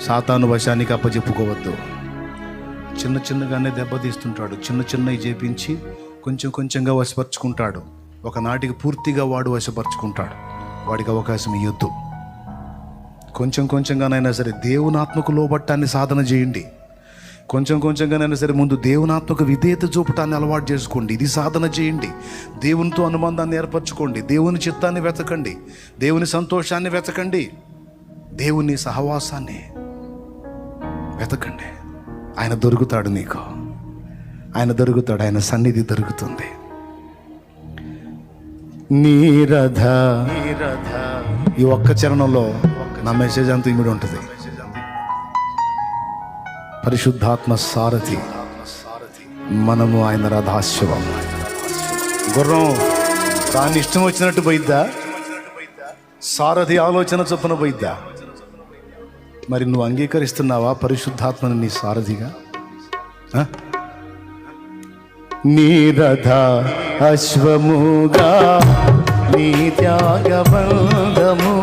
సాతాను వశానికి అప్పచెప్పుకోవద్దు. చిన్న చిన్నగానే దెబ్బతీస్తుంటాడు. చిన్న చిన్నవి చేపించి కొంచెం కొంచెంగా వశపరుచుకుంటాడు. ఒకనాటికి పూర్తిగా వాడు వశపరుచుకుంటాడు. వాడికి అవకాశం ఇవ్వద్దు. కొంచెం కొంచెంగానైనా సరే దేవుని ఆత్మకు లోబట్టాన్ని సాధన చేయండి. కొంచెం కొంచెంగానైనా సరే ముందు దేవుని ఆత్మకు విధేయత చూపటాన్ని అలవాటు చేసుకోండి. ఇది సాధన చేయండి. దేవునితో అనుబంధాన్ని ఏర్పరచుకోండి. దేవుని చిత్తాన్ని వెతకండి. దేవుని సంతోషాన్ని వెతకండి. దేవుని సహవాసాన్ని వెతకండి. ఆయన దొరుకుతాడు నీకు. ఆయన దొరుకుతాడు. ఆయన సన్నిధి దొరుకుతుంది. నీరధ ఈ ఒక్క చరణంలో నా మెసేజ్ అంతా ఇమిడి ఉంటుంది. పరిశుద్ధాత్మ సారథి, మనము ఆయన రథాశ్వం. గుర్రం దాని ఇష్టం వచ్చినట్టు పోయిద్దా? సారథి ఆలోచన చొప్పున పోయిద్దా? మరి నువ్వు అంగీకరిస్తున్నావా పరిశుద్ధాత్మని నీ సారథిగా? నీ రథ అశ్వముగా నీ త్యాగబంధము